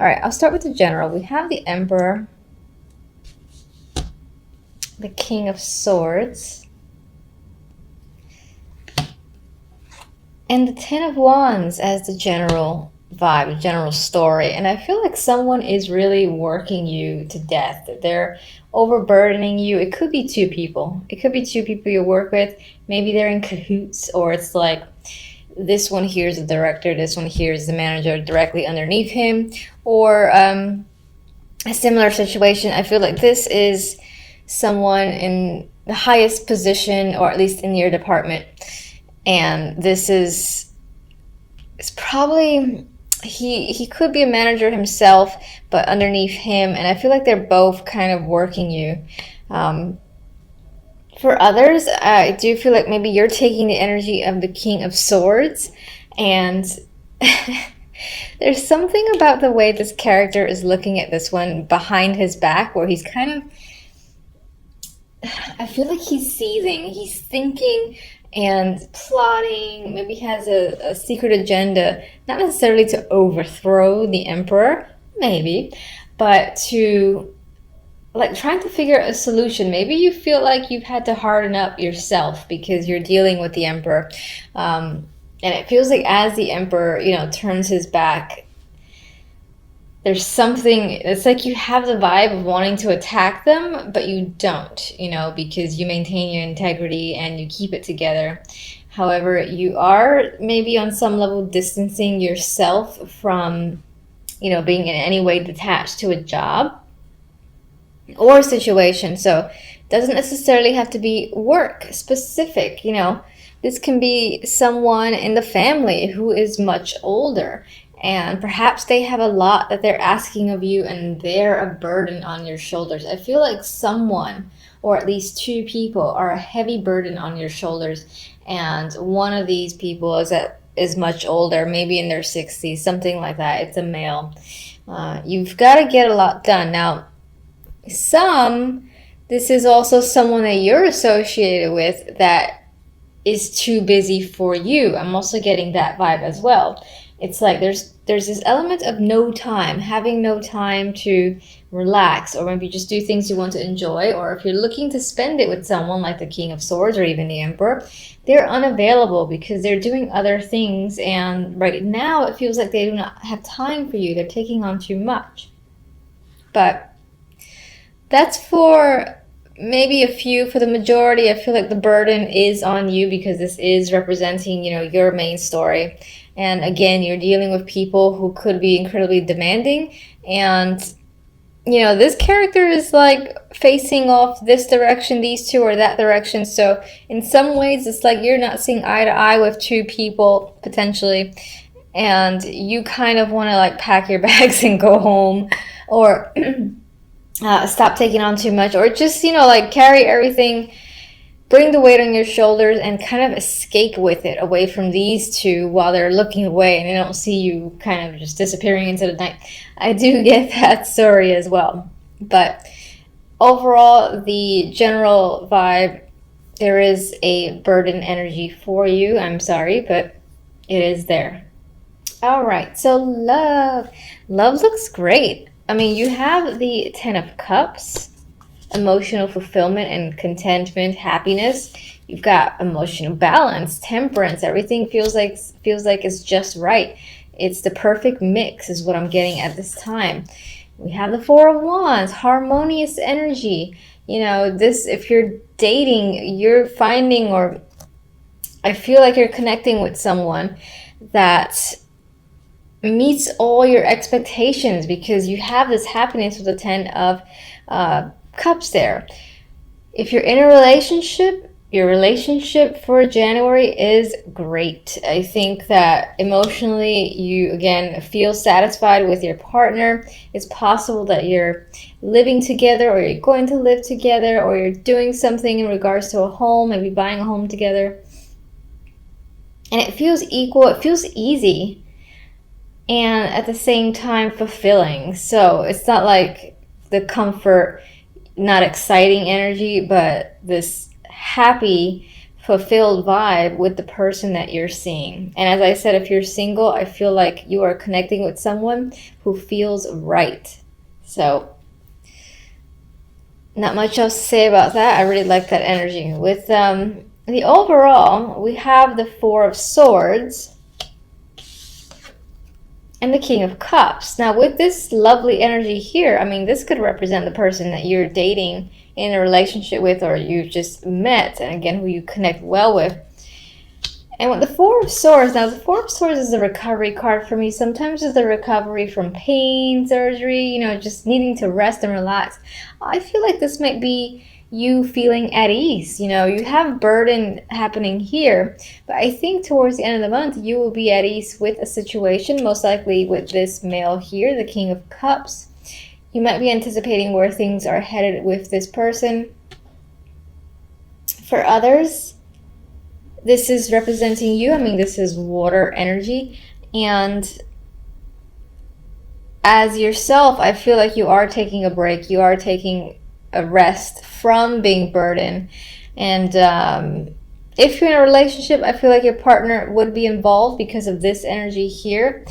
All right, I'll start with the general. We have the Emperor, the King of Swords, and the Ten of Wands as the general vibe, the general story. And I feel like someone is really working you to death. They're overburdening you. It could be two people. It could be two people you work with. Maybe they're in cahoots, or it's like this one here is the director, this one here is the manager directly underneath him, or a similar situation. I feel like this is someone in the highest position, or at least in your department, and this is it's probably he could be a manager himself, but underneath him, and I feel like they're both kind of working you. For others, I do feel like maybe you're taking the energy of the King of Swords, and there's something about the way this character is looking at this one behind his back, where he's kind of, I feel like he's seething, he's thinking and plotting. Maybe he has a secret agenda, not necessarily to overthrow the Emperor, maybe, but to like trying to figure out a solution. Maybe you feel like you've had to harden up yourself because you're dealing with the Emperor. And it feels like as the Emperor, turns his back, there's something, it's like you have the vibe of wanting to attack them, but you don't, because you maintain your integrity and you keep it together. However, you are maybe on some level distancing yourself from, being in any way detached to a job or a situation. So it doesn't necessarily have to be work specific. This can be someone in the family who is much older, and perhaps they have a lot that they're asking of you and they're a burden on your shoulders. I feel like someone, or at least two people, are a heavy burden on your shoulders, and one of these people is much older, maybe in their 60s, something like that. It's a male. You've got to get a lot done. Now, this is also someone that you're associated with that is too busy for you. I'm also getting that vibe as well. It's like there's this element of having no time to relax, or maybe just do things you want to enjoy, or if you're looking to spend it with someone like the King of Swords or even the Emperor, they're unavailable because they're doing other things, and right now it feels like they do not have time for you. They're taking on too much. But that's for maybe a few. For the majority, I feel like the burden is on you because this is representing, your main story. And again, you're dealing with people who could be incredibly demanding. And, this character is like facing off this direction, these two, or that direction. So in some ways, it's like you're not seeing eye to eye with two people, potentially. And you kind of want to like pack your bags and go home, or stop taking on too much, or just carry everything, bring the weight on your shoulders and kind of escape with it away from these two while they're looking away and they don't see you kind of just disappearing into the night. I do get that story as well, but overall, the general vibe, there is a burden energy for you. I'm sorry, but it is there. All right, so love looks great. I mean, you have the Ten of Cups, emotional fulfillment and contentment, happiness. You've got emotional balance, temperance. Everything feels like it's just right. It's the perfect mix is what I'm getting at this time. We have the Four of Wands, harmonious energy. If you're dating, you're finding, or I feel like you're connecting with someone that meets all your expectations because you have this happiness with the Ten of Cups there. If you're in a relationship, your relationship for January is great. I think that emotionally you again feel satisfied with your partner. It's possible that you're living together, or you're going to live together, or you're doing something in regards to a home, maybe buying a home together. And it feels equal, it feels easy, and at the same time fulfilling. So it's not like the comfort, not exciting energy, but this happy, fulfilled vibe with the person that you're seeing. And as I said, if you're single, I feel like you are connecting with someone who feels right. So not much else to say about that. I really like that energy. With the overall, we have the Four of Swords and the King of Cups. Now with this lovely energy here, I mean, this could represent the person that you're dating, in a relationship with, or you just met, and again, who you connect well with. And with the Four of Swords, now the Four of Swords is a recovery card for me. Sometimes it's the recovery from pain, surgery, you know, just needing to rest and relax. I feel like this might be you feeling at ease. You know, you have burden happening here, but I think towards the end of the month, you will be at ease with a situation, most likely with this male here, the King of Cups. You might be anticipating where things are headed with this person. For others, this is representing you. I mean, this is water energy. And as yourself, I feel like you are taking a break. You are taking a rest from being burdened. And if you're in a relationship, I feel like your partner would be involved because of this energy here.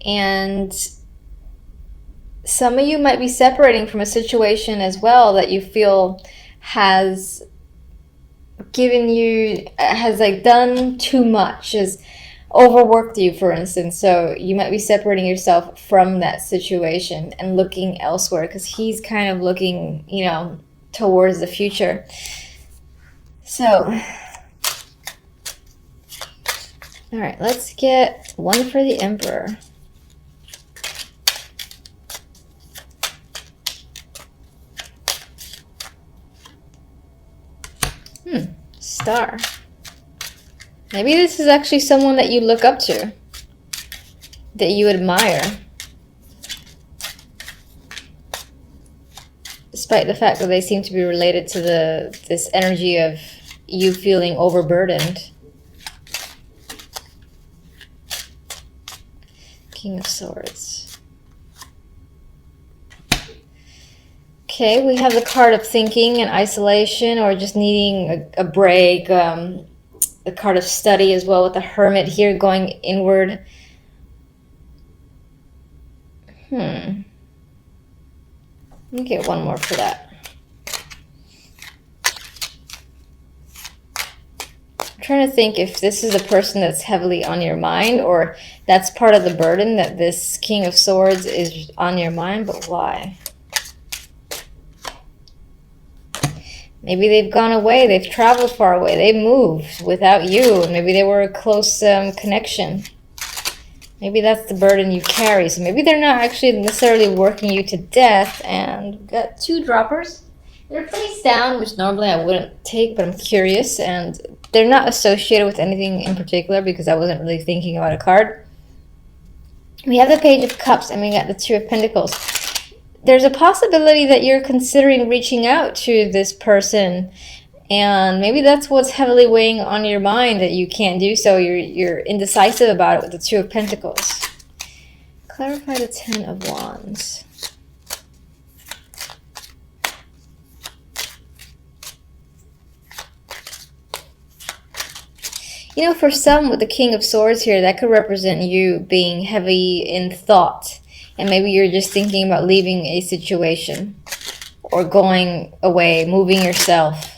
And some of you might be separating from a situation as well that you feel has given you, has like done too much, has overworked you, for instance. So you might be separating yourself from that situation and looking elsewhere, because he's kind of looking, you know, towards the future. So, all right, let's get one for the Emperor. Star. Maybe this is actually someone that you look up to, that you admire, despite the fact that they seem to be related to this energy of you feeling overburdened. King of Swords. Okay, we have the card of thinking and isolation, or just needing a break. The card of study as well, with the Hermit here going inward. Let me get one more for that. I'm trying to think if this is a person that's heavily on your mind, or that's part of the burden, that this King of Swords is on your mind, but why? Maybe they've gone away, they've traveled far away, they moved without you, and maybe they were a close connection. Maybe that's the burden you carry. So maybe they're not actually necessarily working you to death. And we've got two droppers. They're face down, which normally I wouldn't take, but I'm curious. And they're not associated with anything in particular because I wasn't really thinking about a card. We have the Page of Cups, and we got the Two of Pentacles. There's a possibility that you're considering reaching out to this person, and maybe that's what's heavily weighing on your mind, that you can't do so. You're indecisive about it with the Two of Pentacles. Clarify the Ten of Wands. You know, for some with the King of Swords here, that could represent you being heavy in thought. And maybe you're just thinking about leaving a situation or going away, moving yourself.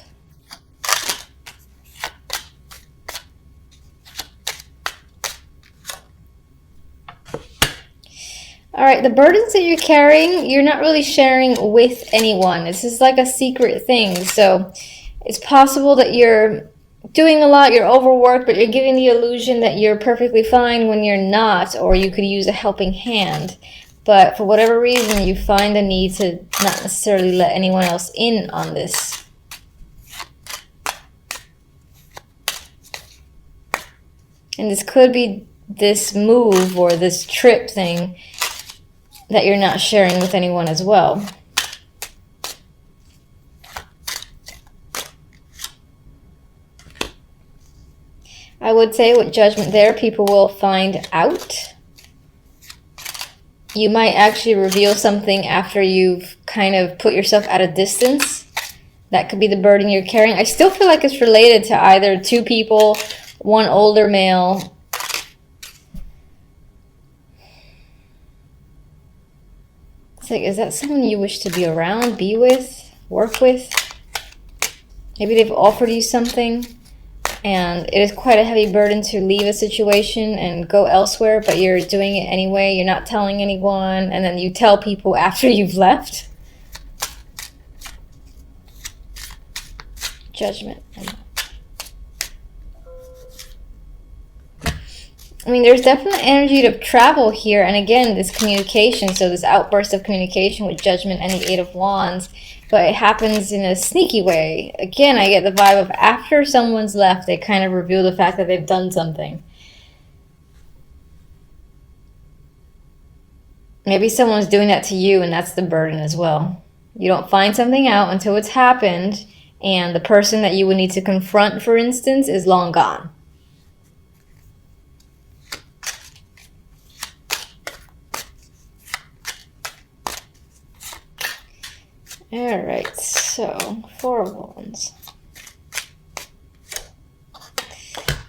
All right, the burdens that you're carrying, you're not really sharing with anyone. This is like a secret thing. So it's possible that you're doing a lot, you're overworked, but you're giving the illusion that you're perfectly fine when you're not, or you could use a helping hand. But for whatever reason, you find a need to not necessarily let anyone else in on this. And this could be this move or this trip thing that you're not sharing with anyone as well. I would say with Judgment there, people will find out. You might actually reveal something after you've kind of put yourself at a distance That could be the burden you're carrying. I still feel like it's related to either two people, one older male. It's like, is that someone you wish to be around, be with, work with? Maybe they've offered you something, and it is quite a heavy burden to leave a situation and go elsewhere, but you're doing it anyway. You're not telling anyone, and then you tell people after you've left. Judgment. I mean, there's definitely energy to travel here, and again, this communication, so this outburst of communication with Judgment and the Eight of Wands, but it happens in a sneaky way. Again, I get the vibe of after someone's left, they kind of reveal the fact that they've done something. Maybe someone's doing that to you, and that's the burden as well. You don't find something out until it's happened, and the person that you would need to confront, for instance, is long gone. All right, so 4 of Wands.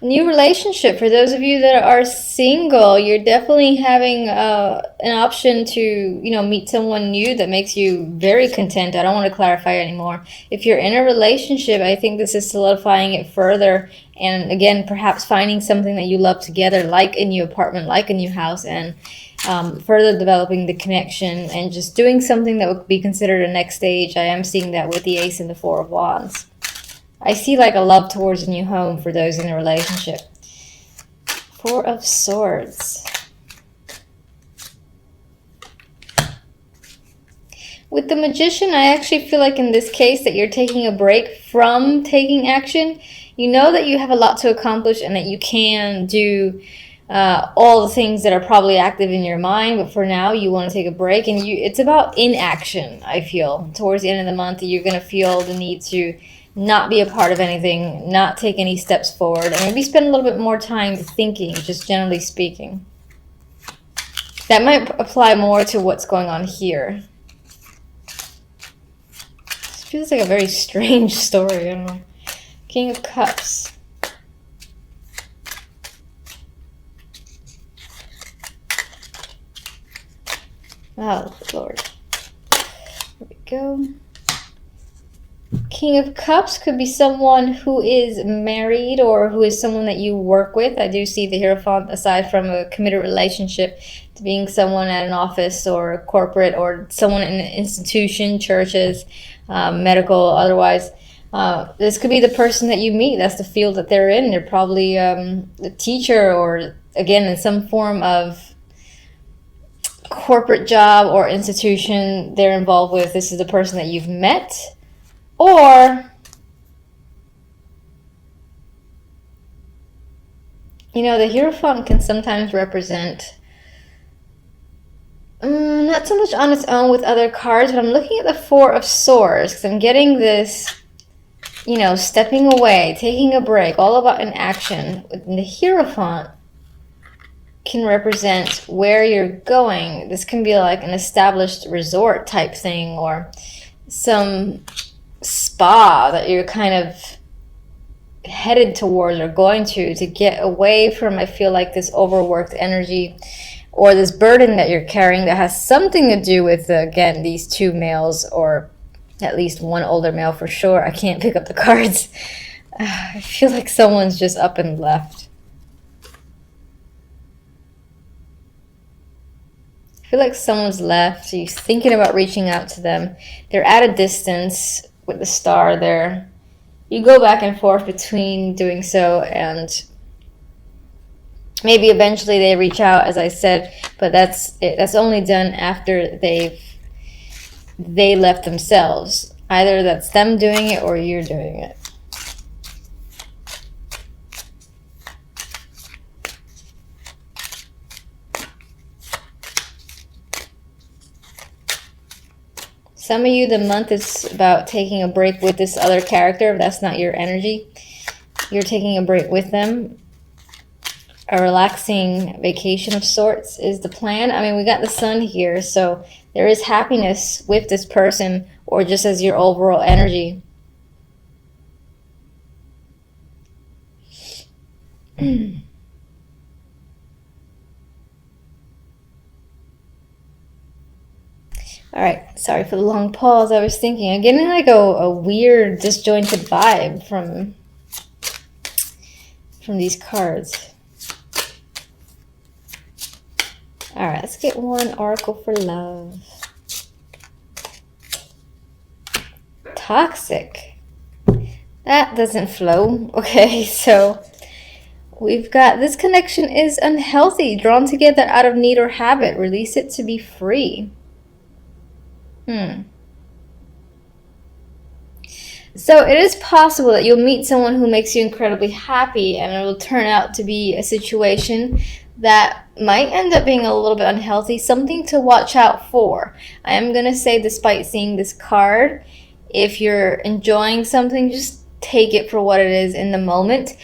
New relationship. For those of you that are single, you're definitely having an option to, you know, meet someone new that makes you very content. I don't want to clarify anymore. If you're in a relationship, I think this is solidifying it further. And again, perhaps finding something that you love together, like a new apartment, like a new house, and further developing the connection and just doing something that would be considered a next stage. I am seeing that with the Ace and the 4 of Wands. I see like a love towards a new home for those in a relationship. 4 of Swords. With the Magician, I actually feel like in this case that you're taking a break from taking action. You know that you have a lot to accomplish and that you can do all the things that are probably active in your mind, but for now you want to take a break, and it's about inaction. I feel towards the end of the month you're going to feel the need to not be a part of anything, not take any steps forward, and maybe spend a little bit more time thinking, just generally speaking. That might apply more to what's going on here. This feels like a very strange story. I don't know. King of Cups. Oh, Lord. There we go. King of Cups could be someone who is married or who is someone that you work with. I do see the Hierophant, aside from a committed relationship, to being someone at an office or a corporate or someone in an institution, churches, medical, otherwise. This could be the person that you meet. That's the field that they're in. They're probably a teacher or, again, in some form of corporate job or institution they're involved with. This is the person that you've met. Or, you know, the Hierophant can sometimes represent, not so much on its own with other cards, but I'm looking at the 4 of Swords because I'm getting this, you know, stepping away, taking a break, all about an action. And the Hierophant can represent where you're going. This can be like an established resort type thing, or some spa that you're kind of headed towards or going to get away from, I feel like, this overworked energy or this burden that you're carrying that has something to do with, again, these 2 males, or at least one older male for sure. I can't pick up the cards. I feel like someone's just up and left. I feel like someone's left. You're thinking about reaching out to them. They're at a distance with the star there. You go back and forth between doing so, and maybe eventually they reach out, as I said, but that's only done after they left themselves. Either that's them doing it or you're doing it. Some of you, the month is about taking a break with this other character. If that's not your energy, you're taking a break with them. A relaxing vacation of sorts is the plan. I mean, we got the Sun here, so there is happiness with this person, or just as your overall energy. All right, sorry for the long pause. I was thinking, I'm getting like a weird disjointed vibe from these cards. All right, let's get one oracle for love. Toxic. That doesn't flow. Okay, so we've got this connection is unhealthy, drawn together out of need or habit. Release it to be free. So it is possible that you'll meet someone who makes you incredibly happy, and it will turn out to be a situation that might end up being a little bit unhealthy, something to watch out for. I am going to say, despite seeing this card, if you're enjoying something, just take it for what it is in the moment.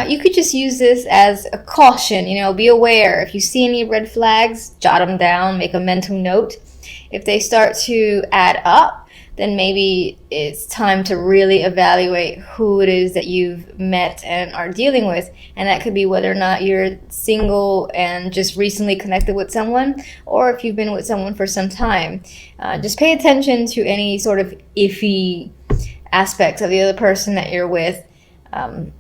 You could just use this as a caution, you know, be aware. If you see any red flags, jot them down, make a mental note. If they start to add up, then maybe it's time to really evaluate who it is that you've met and are dealing with. And that could be whether or not you're single and just recently connected with someone, or if you've been with someone for some time. Just pay attention to any sort of iffy aspects of the other person that you're with, and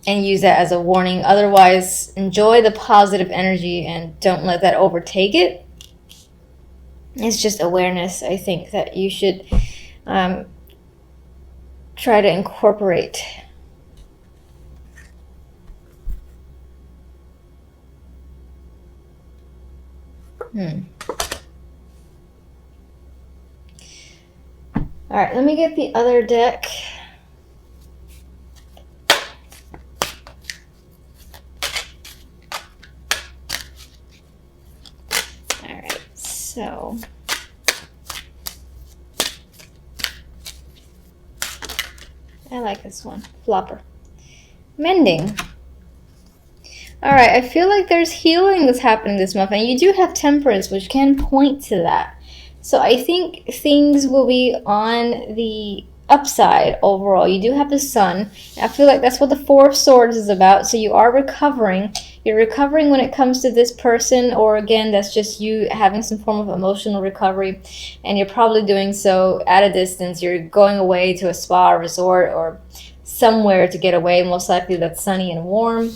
use that as a warning. Otherwise, enjoy the positive energy and don't let that overtake it. It's just awareness, I think, that you should try to incorporate. All right, let me get the other deck. All right, so I like this one, Flopper. Mending. All right, I feel like there's healing that's happening this month, and you do have Temperance, which can point to that. So I think things will be on the upside overall. You do have the Sun. I feel like that's what the Four of Swords is about. So you are recovering. You're recovering when it comes to this person, or again, that's just you having some form of emotional recovery, and you're probably doing so at a distance. You're going away to a spa, resort, or somewhere to get away. Most likely that's sunny and warm.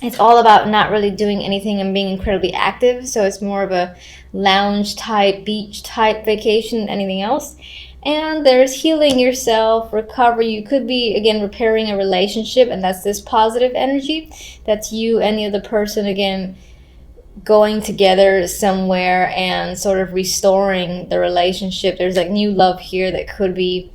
It's all about not really doing anything and being incredibly active. So it's more of a lounge type, beach type vacation than anything else. And there's healing yourself, recovery. You could be, again, repairing a relationship, and that's this positive energy. That's you and the other person, again, going together somewhere and sort of restoring the relationship. There's like new love here that could be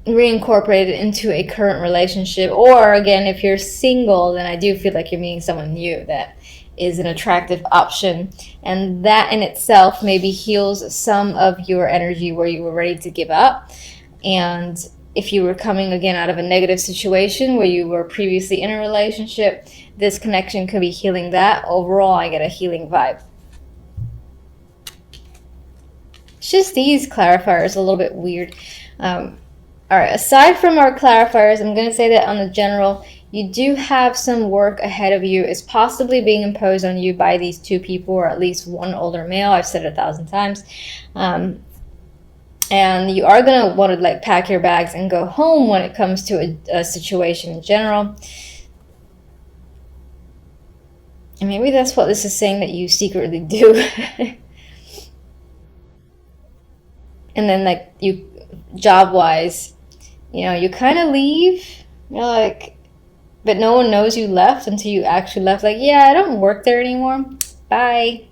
reincorporated into a current relationship. Or again, if you're single, then I do feel like you're meeting someone new that is an attractive option, and that in itself maybe heals some of your energy where you were ready to give up. And if you were coming again out of a negative situation where you were previously in a relationship, this connection could be healing that. Overall, I get a healing vibe. It's just these clarifiers a little bit weird. All right, aside from our clarifiers, I'm going to say that on the general, you do have some work ahead of you. It's possibly being imposed on you by these two people, or at least one older male. I've said it 1,000 times. And you are going to want to like pack your bags and go home when it comes to a situation in general. And maybe that's what this is saying that you secretly do. And then like you, job-wise, you know, you kind of leave. You're like, but no one knows you left until you actually left. Like, yeah, I don't work there anymore. Bye.